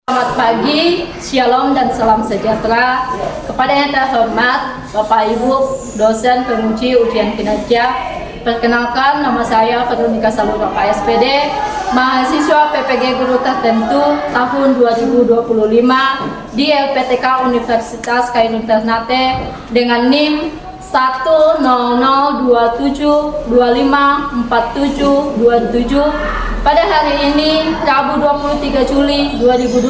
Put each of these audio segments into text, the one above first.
Selamat pagi, shalom dan salam sejahtera kepada yang terhormat Bapak Ibu dosen penguji ujian kinerja. Perkenalkan, nama saya Veronica Salura SPD, mahasiswa PPG Guru Tertentu tahun 2025 di LPTK Universitas Khairul Ternate dengan NIM 10027254727. Pada hari ini, Rabu 23 Juli 2025,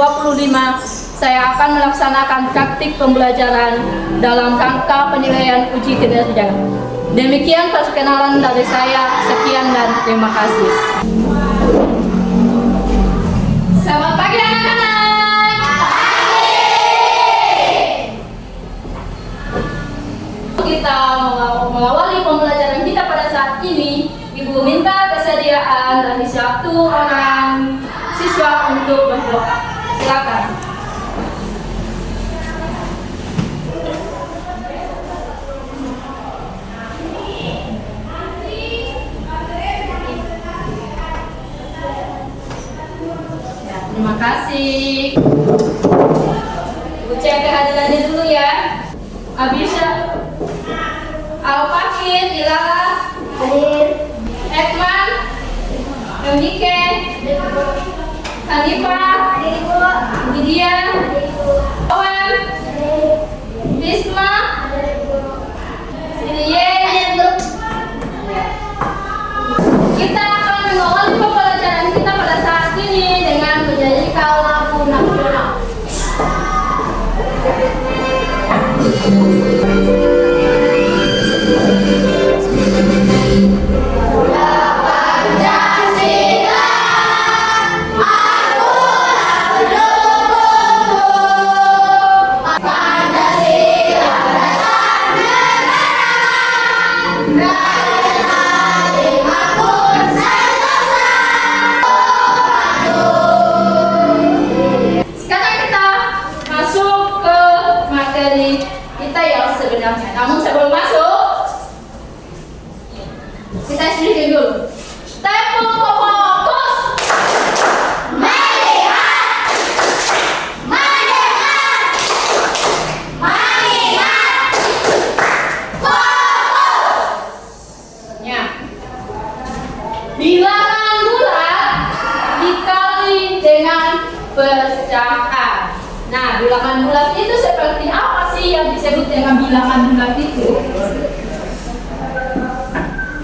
saya akan melaksanakan praktik pembelajaran dalam rangka penilaian uji kinerja. Demikian perkenalan dari saya. Sekian dan terima kasih. Selamat pagi anak-anak. Kita mengawali pembelajaran kita pada saat ini. Ibu minta kesediaan dari satu orang siswa untuk berdoa. Silakan. Ya, terima kasih. Ibu cek kehadirannya dulu ya. Abisha, Al-Fakir, Ilala, hadir. Edman, Eunike, Hanifah, Lydia, Owen, Bisma, Silie. Kita akan mengawali pembelajaran kita pada saat ini dengan menyanyikan lagu nasional. Namun sebelum masuk, kita sedikit dulu. Tempo fokus. Melihat, mendengar, mengingat. Fokus. Ya. Bilangan bulat dikali dengan pecahan. Nah, bilangan bulat itu seperti apa sih yang disebut dengan bilangan bulat itu?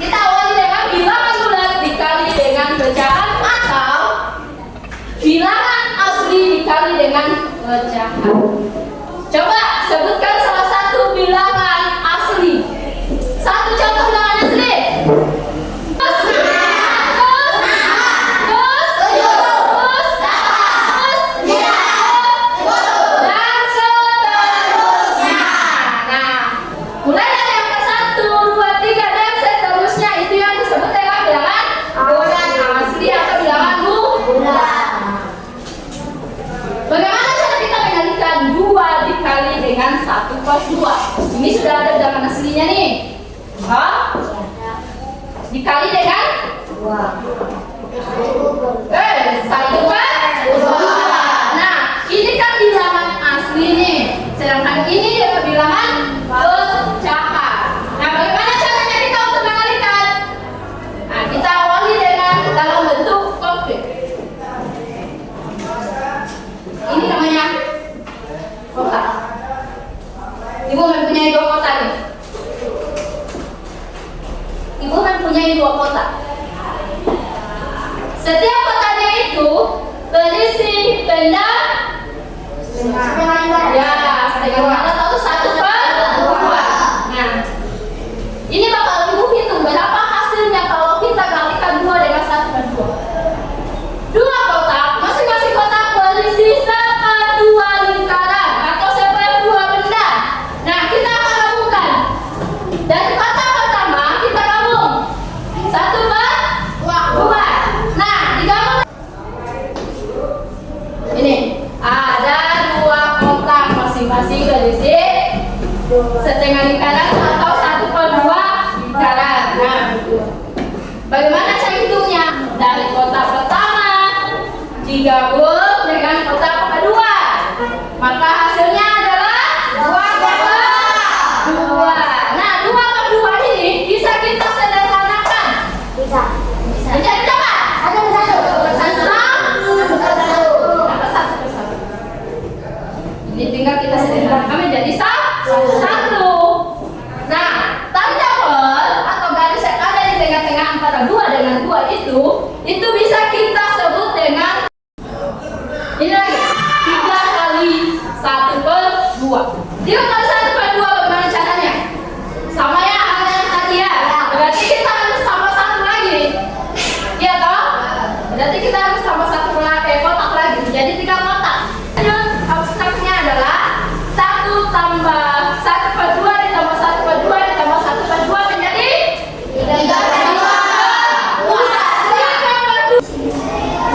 Kita awali dengan bilangan bulat dikali dengan pecahan atau bilangan asli dikali dengan pecahan. Coba sebutkan salah satu bilangan asli. Satu contoh bilangan asli. Ini sudah ada bilangan aslinya nih. Dikali dengan 1 per 2. Nah, ini kan bilangan asli nih. Sedangkan ini adalah bilangan pecahan. Nah, bagaimana caranya kita untuk mengalihkan? Nah, kita awali dengan dalam bentuk konkret. Ini namanya kotak. Ibu mempunyai 2 kotak nih. Ibu mempunyai 2 kotak. Setiap kotaknya itu berisi benda ya setengah mata atau 1 per 2. Nah, ini bakal ibu hitung berapa hasilnya kalau kita kalikan 2 dengan 1 per 2. 2 kotak, masing-masing kotak berisi seper-2 lingkaran atau seper-2 benda. Nah, kita akan gabungkan. Dari kotak pertama kita gabung 1 per 2. Nah, digabung. Ini ada 2 kotak masing-masing berisi setengah lingkaran atau 1 per 2 lingkaran. Nah, bagaimana cara hitungnya? Dari kotak pertama digabung dengan kotak kedua. 1/2. 3 kali 1/2 bagaimana caranya? Sama ya halnya yang tadi ya. Berarti kita harus tambah 1 lagi. Iya toh? Berarti kita harus tambah 1 kotak lagi. Jadi 3 kotak. Abstraknya adalah 1 tambah 1/2 ditambah 1/2 ditambah 1/2 menjadi 3/2.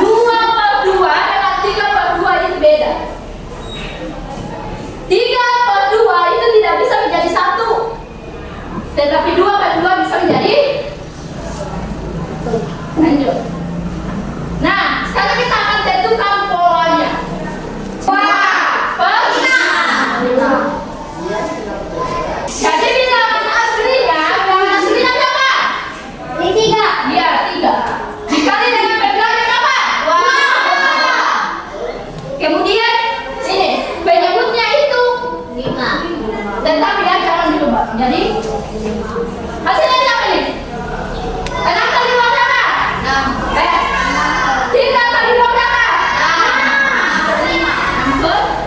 2/2 dengan 3/2 itu beda. 3/2 itu tidak bisa menjadi 1, tetapi 2/2 bisa menjadi. Lanjut. Nah, sekarang kita akan tentukan polanya. Jadi bilangan aslinya berapa? Ini 3. Iya, 3. Dikali dengan penyebutnya apa? Kemudian ini penyebutnya itu 5. Tetapi ya jangan dirubah. Jadi hasilnya berapa nih? 6 kali 2 berapa? 6. 3 kali 2 berapa?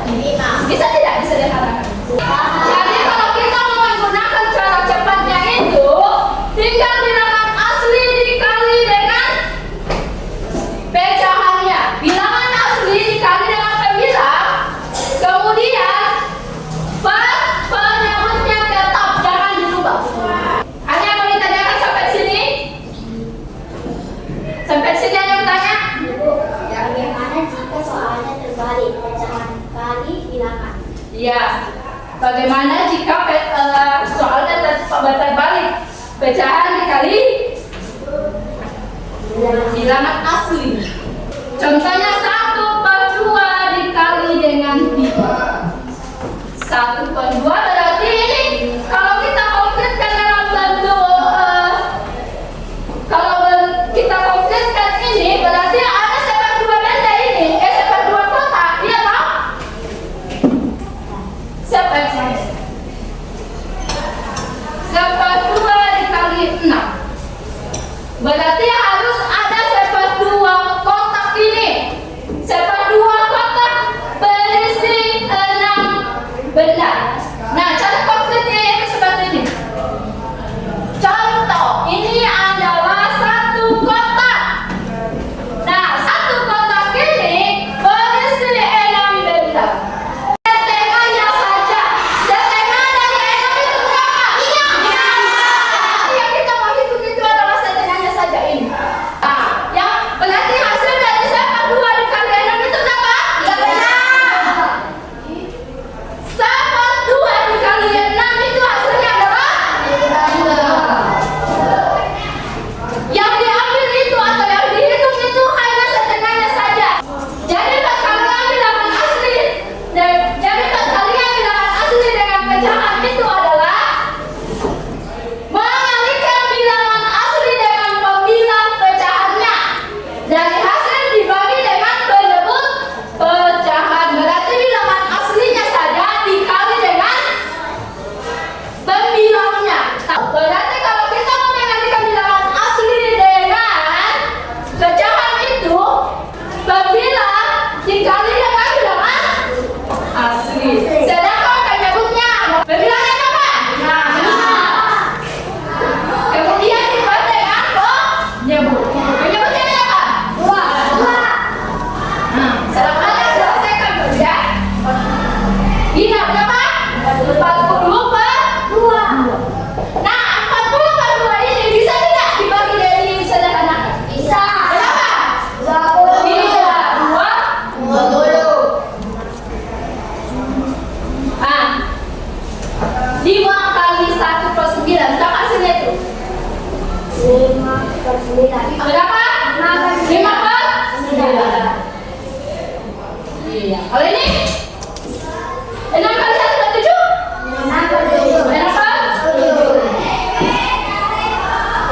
5. Bisa tidak disederhanakan? Jadi kalau kita mau menggunakan cara cepatnya itu tinggal bilangan asli dikali dengan pecahannya. Bilangan asli dikali dengan pembilang, kemudian penyebutnya tetap, jangan dirubah. Ada yang mau ditanyakan sampai sini? Sampai sini ada yang bertanya? Bagaimana jika soalnya terbalik, pecahan kali bilangan? Iya. Bagaimana jika soalnya terbalik, pecahan dikali bilangan asli? Contohnya 1/2 dikali dengan 3. 1/2 berarti ini kalau kita konkretkan dalam bentuk kalau kita konkretkan ini berarti ada 1/2 benda ini, 1/2 kotak, iya toh? Seper 2 dikali 6. Berarti harus ada 1/2 kotak ini. 1/2 kotak berisi 6 benda. Nah, cara konkretnya yang seperti ini. Contoh, ini adalah 1 kotak. Nah, 1 kotak ini berisi 6 benda. Setengahnya saja. Setengah dari 6 itu berapa? 3. Yang kita mau hitung itu adalah setengahnya saja ini. Nah, yang berarti hasil dari 1/2 dikali 6 itu berapa? 3. 1/2 dikali 6 itu hasilnya adalah 3. Yang diambil itu atau yang dihitung itu hanya setengahnya saja. Jadi pas kalian bilangan asli, dengan pecahan itu adalah mengalihkan bilangan asli dengan pembilang pecahannya. Dari hasil dibagi dengan penyebut pecahan. Berarti bilangan aslinya saja dikali dengan pembilangnya. Berarti kalau kita mau mengalihkan bilangan asli dengan pecahan itu, pembilang dikali dengan bilangan asli. Sedangkan penyebutnya pembilangnya apa? Kemudian dibagi dengan penyebut. Penyebutnya apa? 2. Selanjutnya selesaikan ya. Ini berapa? 40/2. Nah, 40/2 ini bisa tidak dibagi dari sederhanakan? Bisa. Berapa? 20. Iya, 20. Ah, 5 kali 1/9 berapa hasilnya itu? 5/9. Berapa? 5/9. Iya. Kalau ini 6 kali 1/7. 6/7. Berapa?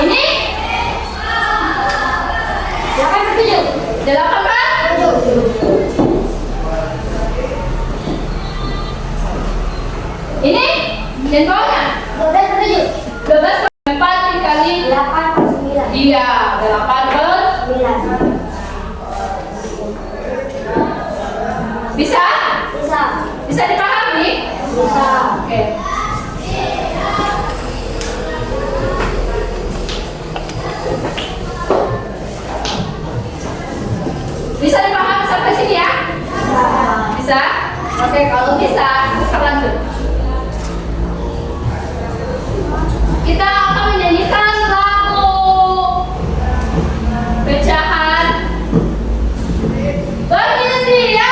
Ini 8/7. 8/7. Ini contohnya 12/7. 12/4 dikali 8/9. iya 8/9. Bisa? Bisa. Bisa Bisa dipahami? Bisa. Oke. Bisa dipahami sampai sini ya? Bisa? Oke, kalau bisa, kita lanjut. Kita akan menyanyikan lagu pecahan. Berdiri sendiri ya.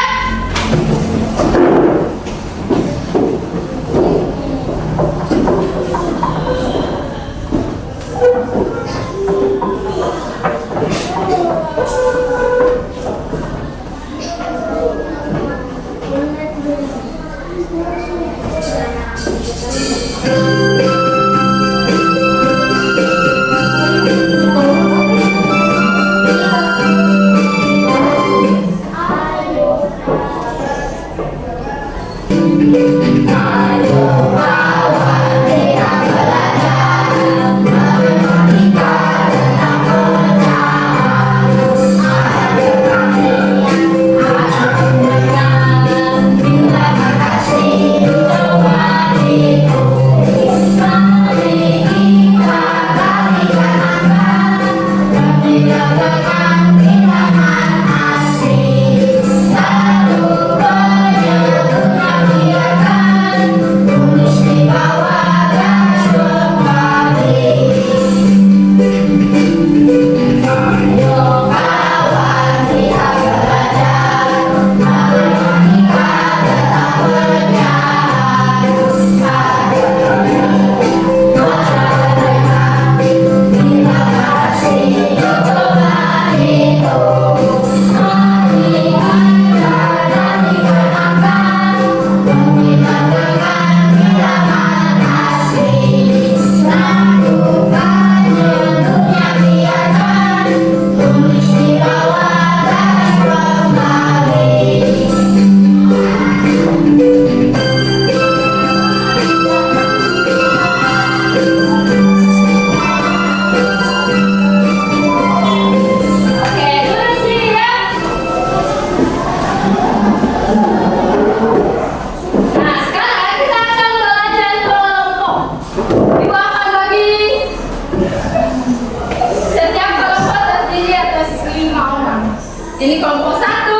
Ini kelompok 1,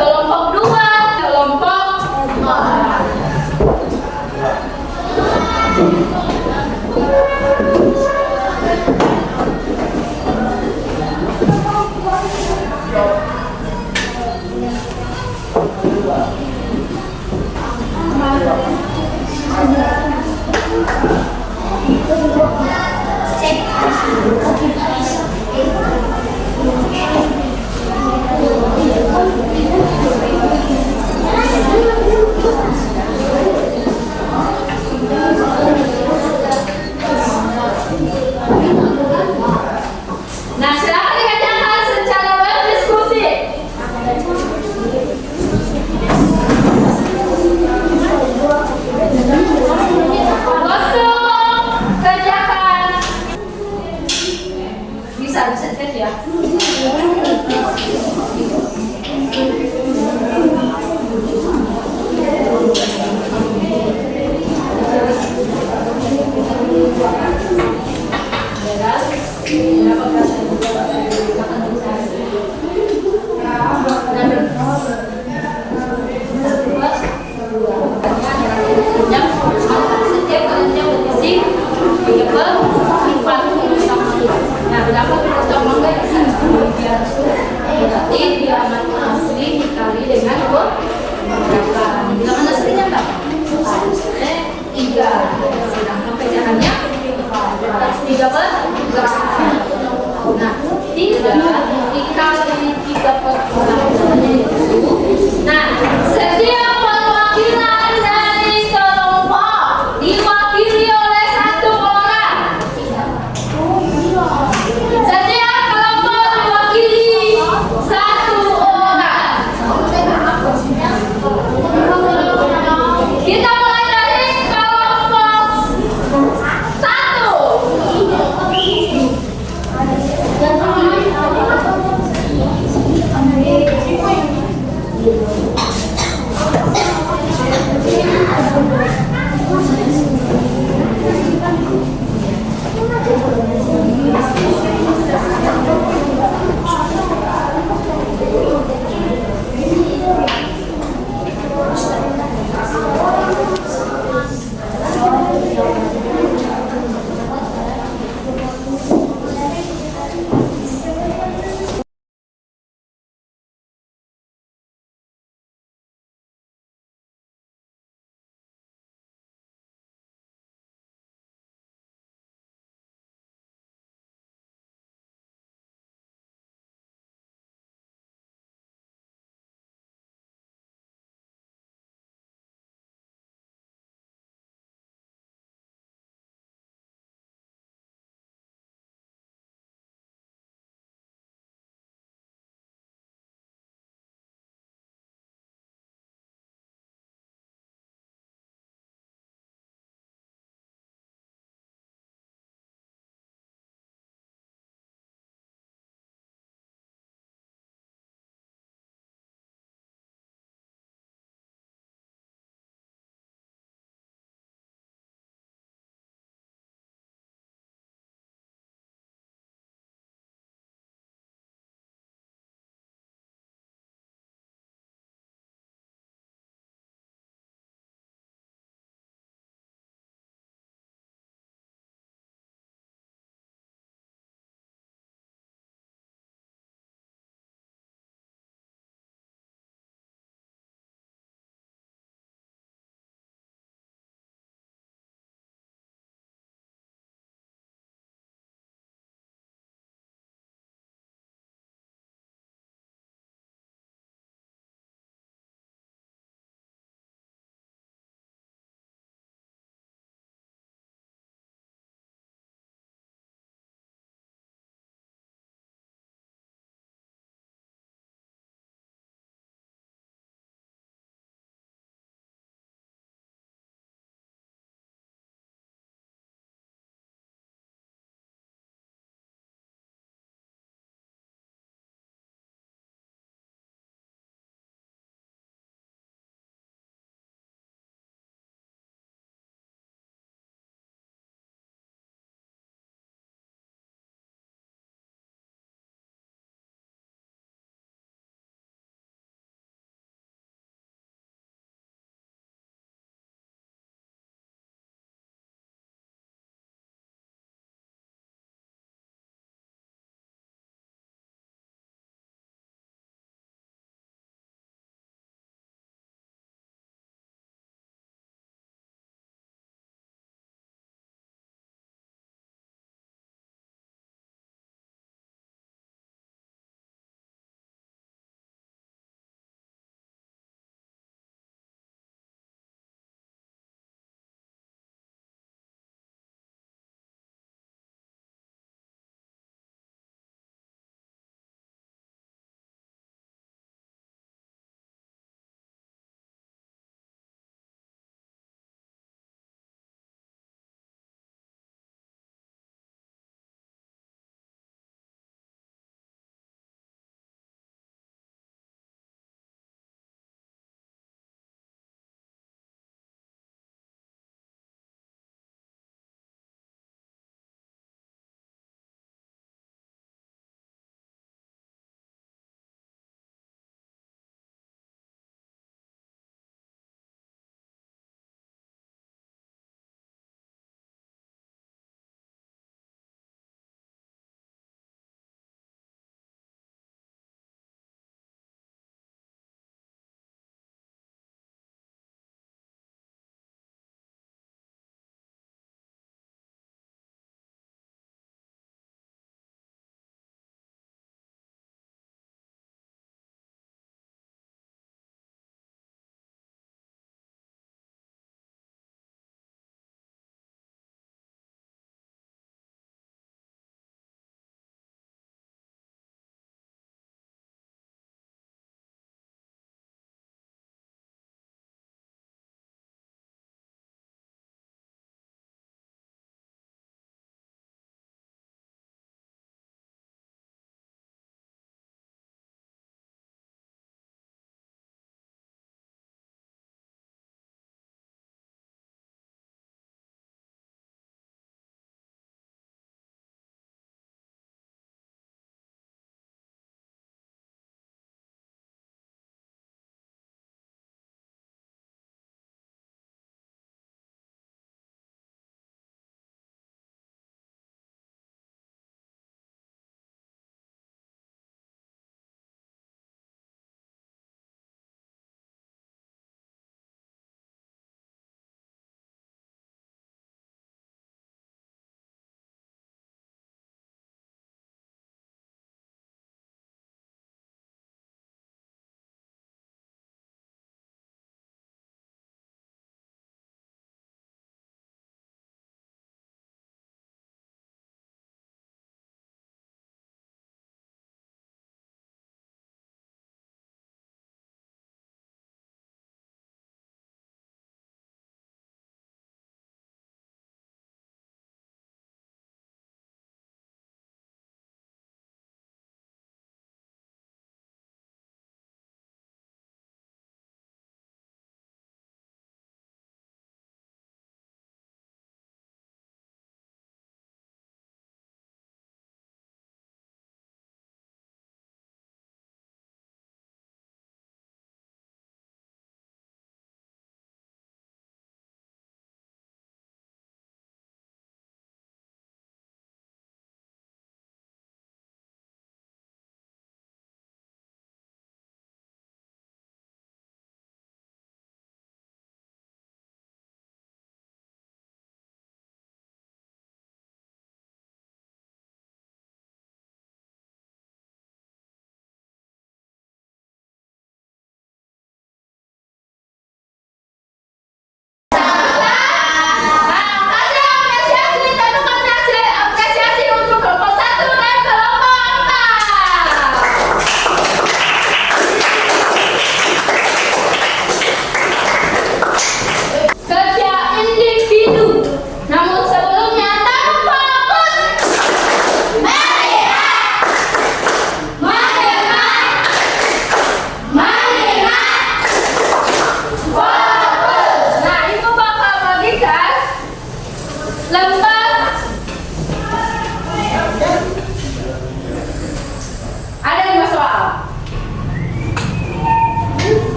kelompok 2, kelompok 4. Nah, silakan dikerjakan secara berdiskusi. Waktu kerjakan. Bisa cek ya. Nah, 3 dikali 3 per 6. Nah, setiap perwakilan dari kelompok diwakili oleh 1 orang. Setiap kelompok diwakili 1 orang. Kita mulai dari kelompok 1.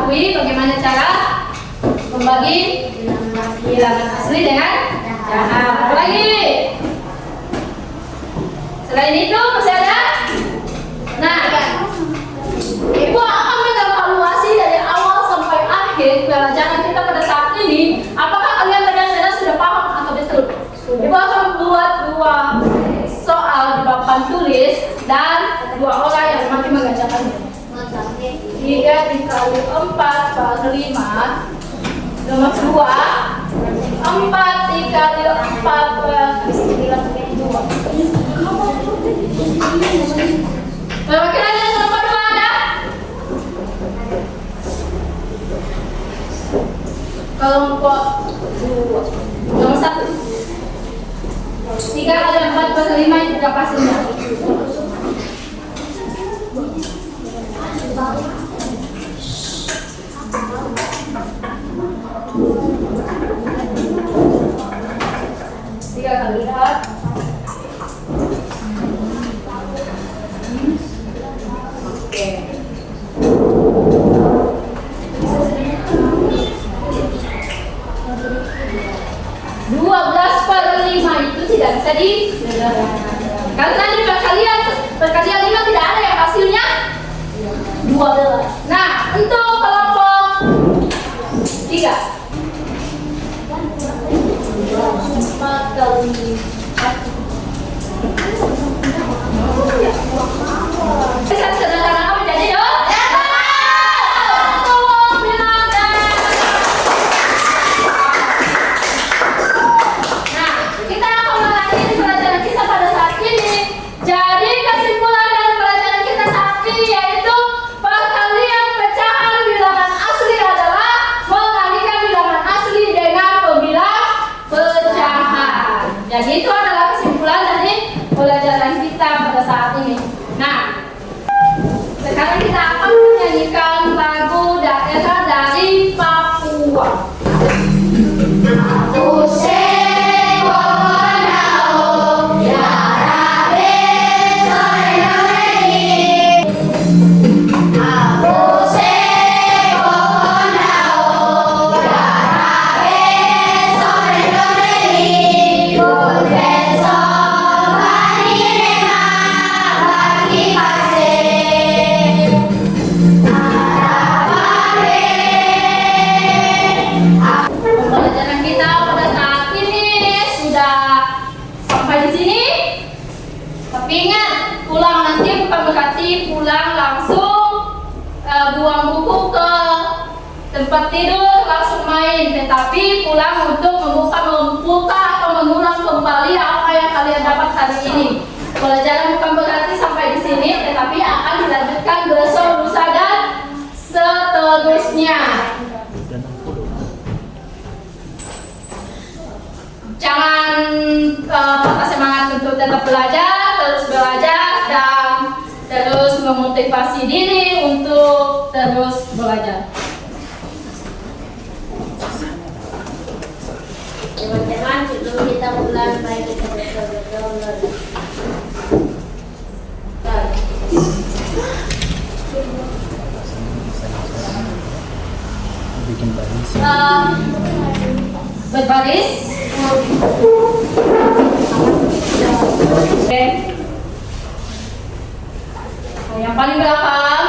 ketahui bagaimana cara membagi bilangan asli dengan jahat. Apa lagi? Selain itu masih ada? Nah, Ibu akan mengevaluasi dari awal sampai akhir pelajaran kita pada saat ini. Apakah kalian benar-benar sudah paham atau betul? Ibu akan membuat 2 soal di papan tulis dan 2 orang yang semakin mengerjakannya. 3 dikali 4 per 5 nomor 2. 4 dikali 4 per 2. Perwakilan yang nomor 2 ada? Kelompok 2. Nomor 1. 3 kali 4 per 5 itu berapa hasilnya? Tiga kali 4. Oke. 12 per 5 itu tidak bisa disederhanakan. Karena tadi perkalian 5 tidak ada yang hasilnya 12. Nah, untuk kelompok 3. 4 kali 4. Bisa sederhana apa jadi yuk? Jadi itu adalah kesimpulan dari pelajaran kita pada saat ini. Nah, sekarang kita akan menyanyikan lagu daerah dari Papua. Pulang langsung buang buku ke tempat tidur langsung main, tetapi pulang untuk membuka atau mengulang kembali apa yang kalian dapat hari ini. Pelajaran bukan berarti sampai di sini, tetapi akan dilanjutkan besok, lusa dan seterusnya. Jangan patah semangat untuk tetap belajar, terus belajar dan terus memotivasi diri untuk terus belajar. Teman-teman, sebelum kita mulai, mari kita berdoa. Bikin baris. Berbaris. Oke. Yang paling belakang.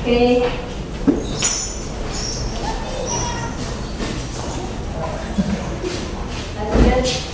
Oke. Lanjut.